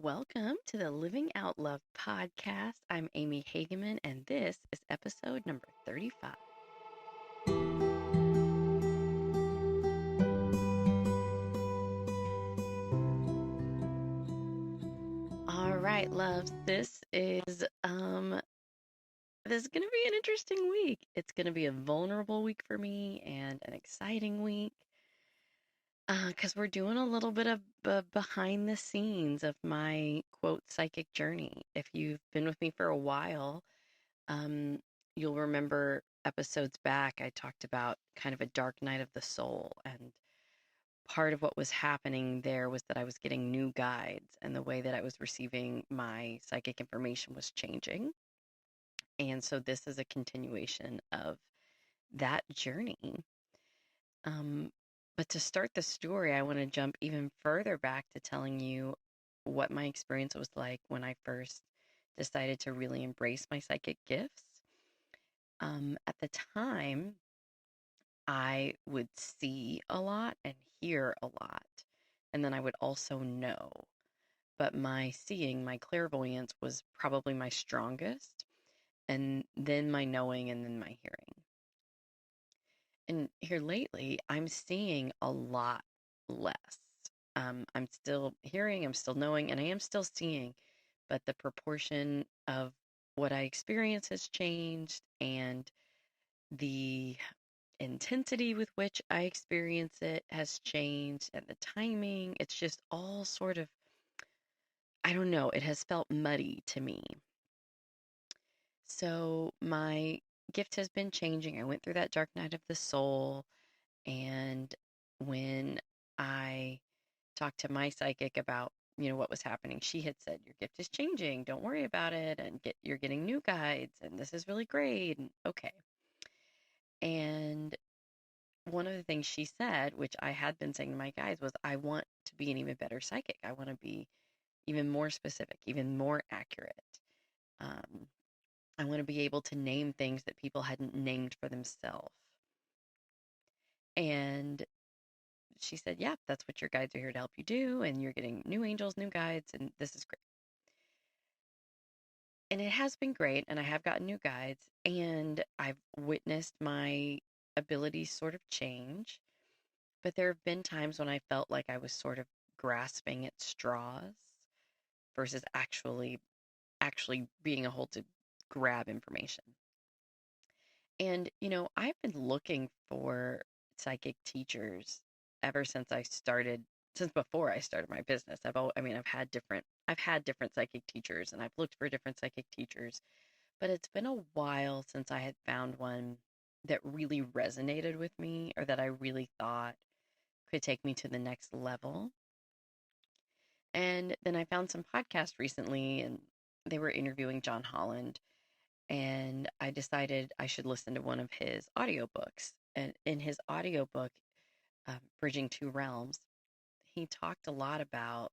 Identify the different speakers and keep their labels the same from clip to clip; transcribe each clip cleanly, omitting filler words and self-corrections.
Speaker 1: Welcome to the Living Out Love podcast. I'm Amy Hageman, and this is episode number 35. All right, loves. This is going to be an interesting week. It's going to be a vulnerable week for me and an exciting week because we're doing a little bit of behind the scenes of my quote psychic journey. If you've been with me for a while, Um, you'll remember episodes back, I talked about kind of a dark night of the soul. And part of what was happening there was that I was getting new guides, and the way that I was receiving my psychic information was changing. And so this is a continuation of that journey. Um, but to start the story, I want to jump even further back to telling you what my experience was like when I first decided to really embrace my psychic gifts. At the time, I would see a lot and hear a lot, and then I would also know. But my seeing, my clairvoyance was probably my strongest, and then my knowing, and then my hearing. And here lately, I'm seeing a lot less. I'm still hearing, I'm still knowing, and I am still seeing, but the proportion of what I experience has changed, and the intensity with which I experience it has changed, and the timing. It's just all sort of, I don't know, it has felt muddy to me. So my gift has been changing. I went through that dark night of the soul, and when I talked to my psychic about what was happening, she had said your gift is changing, don't worry about it, and you're getting new guides, and this is really great. And okay. And one of the things she said, which I had been saying to my guys, was I want to be an even better psychic. I want to be even more specific, even more accurate. Um, I want to be able to name things that people hadn't named for themselves. And she said, yeah, that's what your guides are here to help you do. And you're getting new angels, new guides, and this is great. And it has been great. And I have gotten new guides, and I've witnessed my abilities sort of change. But there have been times when I felt like I was sort of grasping at straws versus actually being able to grab information. And I've been looking for psychic teachers ever since before I started my business. I've had different psychic teachers, and I've looked for different psychic teachers, but it's been a while since I had found one that really resonated with me, or that I really thought could take me to the next level. And then I found some podcasts recently, and they were interviewing John Holland, and I decided I should listen to one of his audiobooks. And in his audiobook, Bridging Two Realms, he talked a lot about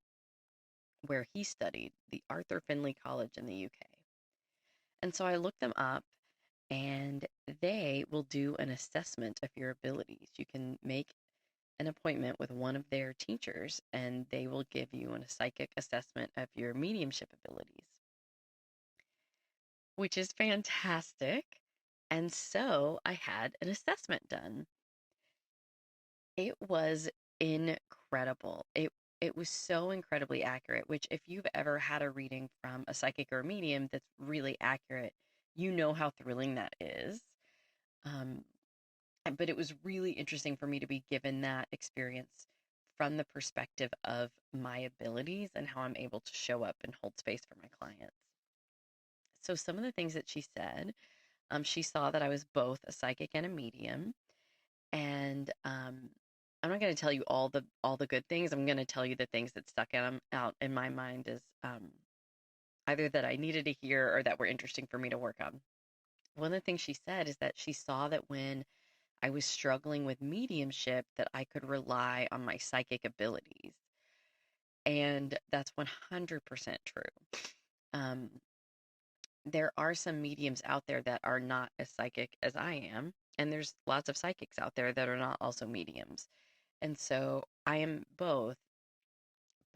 Speaker 1: where he studied, the Arthur Findlay College in the UK. And so I looked them up, and they will do an assessment of your abilities. You can make an appointment with one of their teachers, and they will give you a psychic assessment of your mediumship abilities, which is fantastic. And so I had an assessment done. It was incredible. It was so incredibly accurate, which if you've ever had a reading from a psychic or a medium that's really accurate, you know how thrilling that is. Um, but it was really interesting for me to be given that experience from the perspective of my abilities and how I'm able to show up and hold space for my clients. So some of the things that she said, she saw that I was both a psychic and a medium, and I'm not going to tell you all the good things. I'm going to tell you the things that stuck out in my mind as either that I needed to hear or that were interesting for me to work on. One of the things she said is that she saw that when I was struggling with mediumship, that I could rely on my psychic abilities. And that's 100% true. Um, there are some mediums out there that are not as psychic as I am. And there's lots of psychics out there that are not also mediums. And so I am both.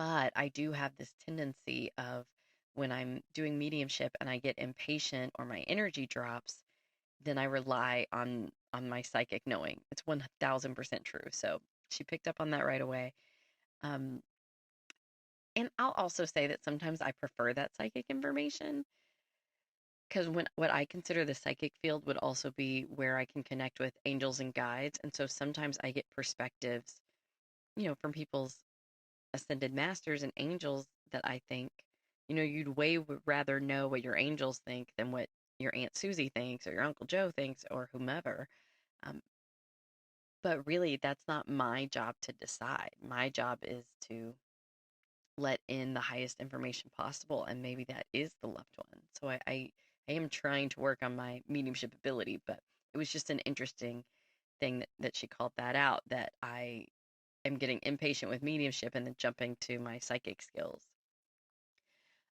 Speaker 1: But I do have this tendency of when I'm doing mediumship and I get impatient or my energy drops, then I rely on my psychic knowing. It's 1000% true. So she picked up on that right away. Um, and I'll also say that sometimes I prefer that psychic information because when what I consider the psychic field would also be where I can connect with angels and guides. And so sometimes I get perspectives, from people's ascended masters and angels that I think, you'd rather know what your angels think than what your Aunt Susie thinks or your Uncle Joe thinks or whomever. Um, but really, that's not my job to decide. My job is to let in the highest information possible, and maybe that is the loved one. So I am trying to work on my mediumship ability, but it was just an interesting thing that she called that out, that I am getting impatient with mediumship and then jumping to my psychic skills.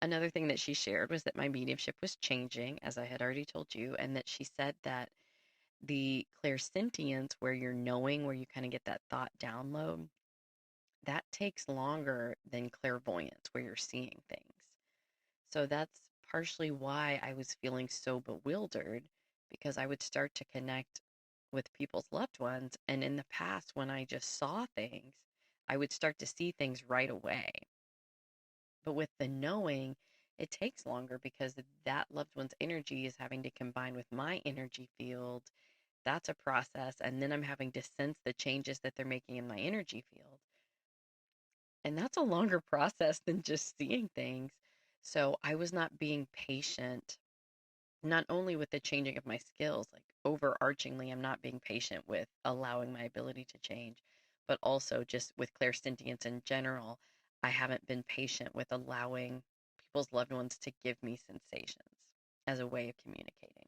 Speaker 1: Another thing that she shared was that my mediumship was changing, as I had already told you, and that she said that the clairsentience, where you're knowing, where you kind of get that thought download, that takes longer than clairvoyance, where you're seeing things. So that's partially why I was feeling so bewildered, because I would start to connect with people's loved ones. And in the past, when I just saw things, I would start to see things right away. But with the knowing, it takes longer because that loved one's energy is having to combine with my energy field. That's a process. And then I'm having to sense the changes that they're making in my energy field. And that's a longer process than just seeing things. So I was not being patient, not only with the changing of my skills, like overarchingly, I'm not being patient with allowing my ability to change, but also just with clairsentience in general. I haven't been patient with allowing people's loved ones to give me sensations as a way of communicating.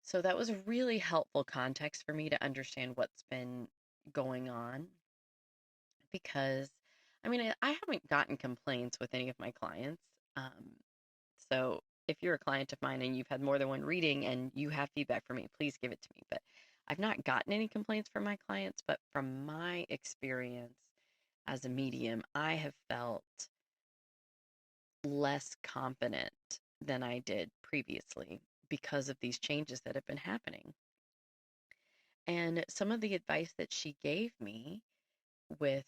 Speaker 1: So that was a really helpful context for me to understand what's been going on, because I mean, I haven't gotten complaints with any of my clients. Um, so if you're a client of mine and you've had more than one reading and you have feedback for me, please give it to me. But I've not gotten any complaints from my clients, but from my experience as a medium, I have felt less confident than I did previously because of these changes that have been happening. And some of the advice that she gave me with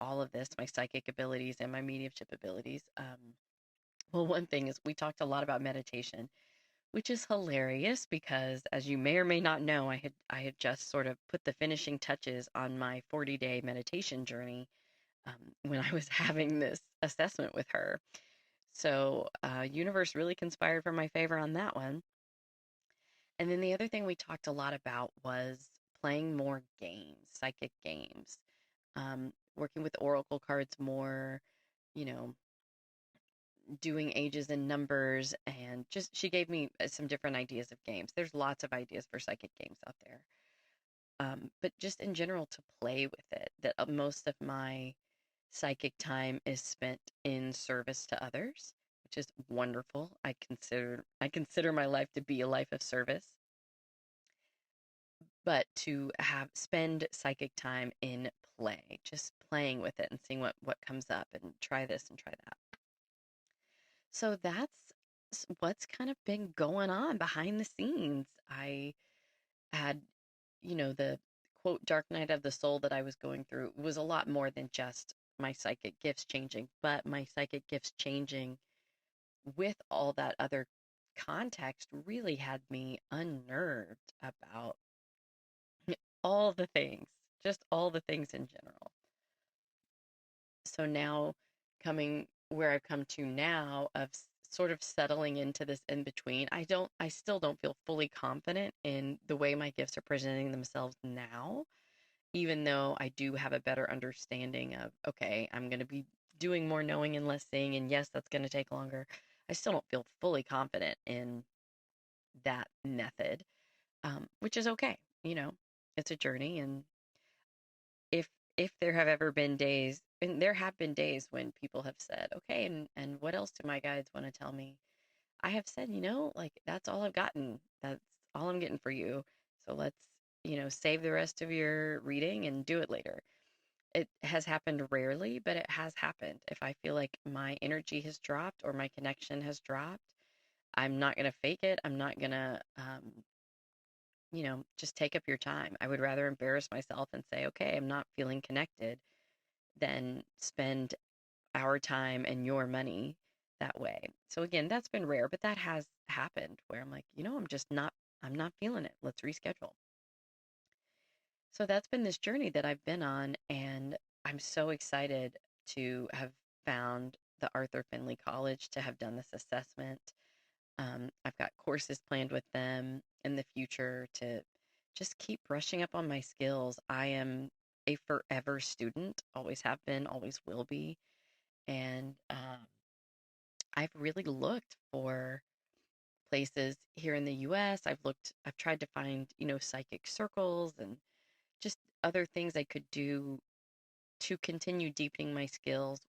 Speaker 1: all of this, my psychic abilities and my mediumship abilities, well, one thing is we talked a lot about meditation, which is hilarious because, as you may or may not know, I had just sort of put the finishing touches on my 40-day meditation journey, when I was having this assessment with her. So, universe really conspired for my favor on that one. And then the other thing we talked a lot about was playing more games, psychic games, working with oracle cards more, you know, doing ages and numbers, and just she gave me some different ideas of games. There's lots of ideas for psychic games out there. But just in general to play with it, that most of my psychic time is spent in service to others, which is wonderful. I consider my life to be a life of service, but to have spend psychic time in play, just playing with it and seeing what comes up, and try this and try that. So that's what's kind of been going on behind the scenes. I had, the quote, dark night of the soul that I was going through was a lot more than just my psychic gifts changing, but my psychic gifts changing with all that other context really had me unnerved about all the things, just all the things in general. So now, coming where I've come to now, of sort of settling into this in between, I still don't feel fully confident in the way my gifts are presenting themselves now, even though I do have a better understanding of, okay, I'm going to be doing more knowing and less seeing, and yes, that's going to take longer. I still don't feel fully confident in that method, which is okay. It's a journey, and if if there have ever been days, and there have been days when people have said, okay, and what else do my guides want to tell me? I have said, like, that's all I've gotten. That's all I'm getting for you. So let's, save the rest of your reading and do it later. it has happened rarely, but it has happened. If I feel like my energy has dropped or my connection has dropped, I'm not going to fake it. I'm not going to, just take up your time. I would rather embarrass myself and say, okay, I'm not feeling connected than spend our time and your money that way. So again, that's been rare, but that has happened where I'm like, I'm not feeling it. Let's reschedule. So that's been this journey that I've been on, and I'm so excited to have found the Arthur Finley College to have done this assessment. I've got courses planned with them in the future to just keep brushing up on my skills. I am a forever student, always have been, always will be. And I've really looked for places here in the US. I've tried to find, psychic circles and just other things I could do to continue deepening my skills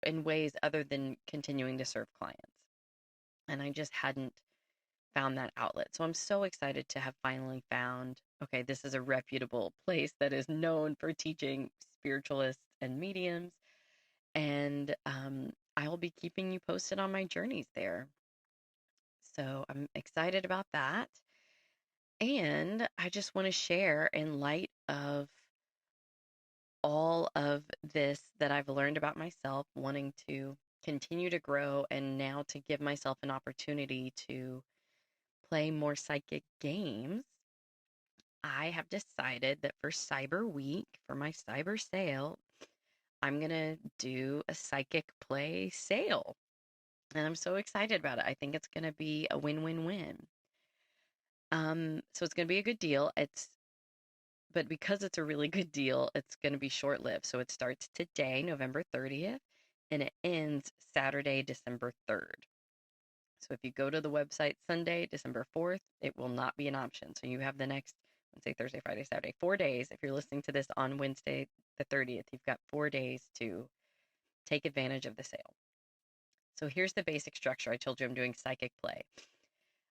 Speaker 1: in ways other than continuing to serve clients. And I just hadn't found that outlet. So I'm so excited to have finally found, okay, this is a reputable place that is known for teaching spiritualists and mediums. And I will be keeping you posted on my journeys there. So I'm excited about that. And I just want to share, in light of all of this that I've learned about myself, wanting to continue to grow and now to give myself an opportunity to play more psychic games. I have decided that for Cyber Week, for my cyber sale, I'm going to do a psychic play sale. And I'm so excited about it. I think it's going to be a win-win-win. So it's going to be a good deal. But because it's a really good deal, it's going to be short-lived. So it starts today, November 30th, and it ends Saturday, December 3rd. So if you go to the website Sunday, December 4th, it will not be an option. So you have the next Wednesday, Thursday, Friday, Saturday, 4 days. If you're listening to this on Wednesday, the 30th, you've got 4 days to take advantage of the sale. So here's the basic structure. I told you I'm doing psychic play.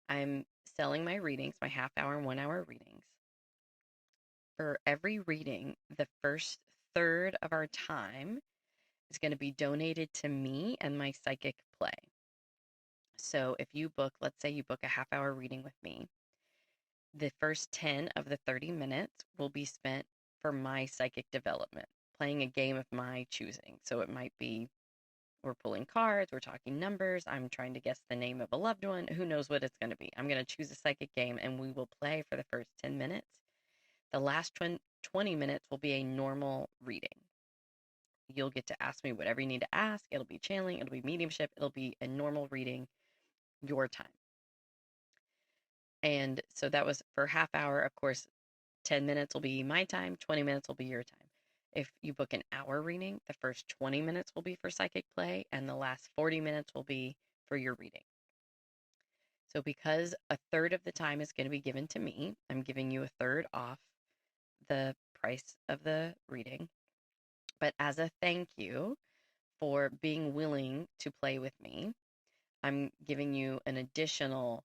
Speaker 1: I'm selling my readings, my half-hour and 1-hour readings. For every reading, the first third of our time is going to be donated to me and my psychic play. So if you book, let's say you book a half-hour reading with me, the first 10 of the 30 minutes will be spent for my psychic development, playing a game of my choosing. So it might be we're pulling cards, we're talking numbers, I'm trying to guess the name of a loved one, who knows what it's going to be. I'm going to choose a psychic game and we will play for the first 10 minutes. The last 20 minutes will be a normal reading. You'll get to ask me whatever you need to ask. It'll be channeling, it'll be mediumship, it'll be a normal reading, your time. And so that was for half hour. Of course, 10 minutes will be my time, 20 minutes will be your time. If you book an hour reading, the first 20 minutes will be for psychic play, and the last 40 minutes will be for your reading. So because a third of the time is going to be given to me, I'm giving you a third off the price of the reading. But as a thank you for being willing to play with me, I'm giving you an additional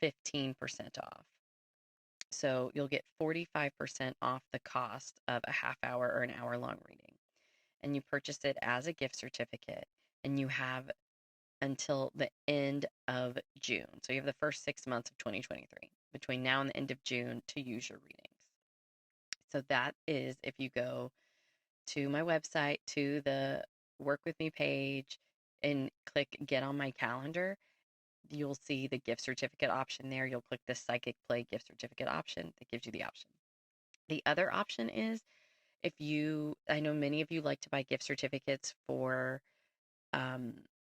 Speaker 1: 15% off. So you'll get 45% off the cost of a half hour or an hour long reading. And you purchase it as a gift certificate, and you have until the end of June. So you have the first 6 months of 2023 between now and the end of June to use your readings. So that is, if you go to my website, to the Work With Me page, and click Get on My Calendar, you'll see the gift certificate option there. You'll click the Psychic Play gift certificate option. That gives you the option. The other option is, I know many of you like to buy gift certificates for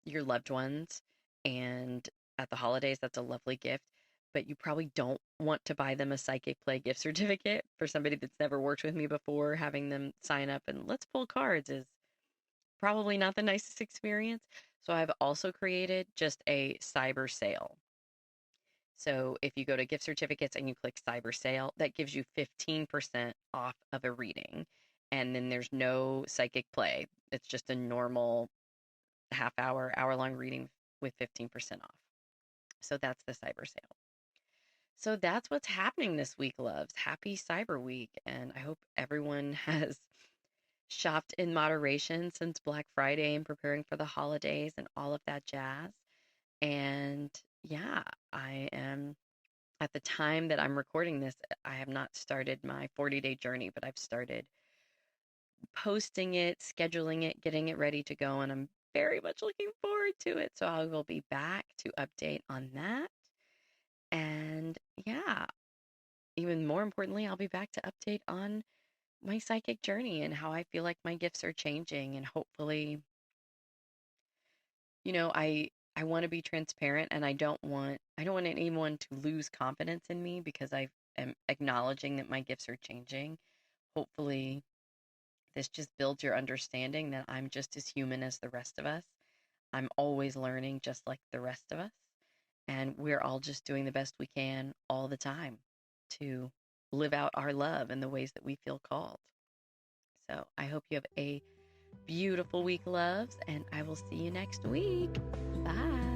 Speaker 1: your loved ones, and at the holidays, that's a lovely gift, but you probably don't want to buy them a Psychic Play gift certificate. For somebody that's never worked with me before, having them sign up and let's pull cards is probably not the nicest experience. So I've also created just a cyber sale. So if you go to gift certificates and you click cyber sale, that gives you 15% off of a reading. And then there's no psychic play. It's just a normal half hour, hour long reading with 15% off. So that's the cyber sale. So that's what's happening this week, loves. Happy Cyber Week. And I hope everyone has shopped in moderation since Black Friday and preparing for the holidays and all of that jazz. And yeah, I am at the time that I'm recording this, I have not started my 40-day journey, but I've started posting it, scheduling it, getting it ready to go, and I'm very much looking forward to it. So I will be back to update on that. And yeah, even more importantly, I'll be back to update on my psychic journey and how I feel like my gifts are changing. And hopefully, I want to be transparent, and I don't want anyone to lose confidence in me because I am acknowledging that my gifts are changing. Hopefully, this just builds your understanding that I'm just as human as the rest of us. I'm always learning just like the rest of us. And we're all just doing the best we can all the time to live out our love in the ways that we feel called. So I hope you have a beautiful week, loves, and I will see you next week. Bye.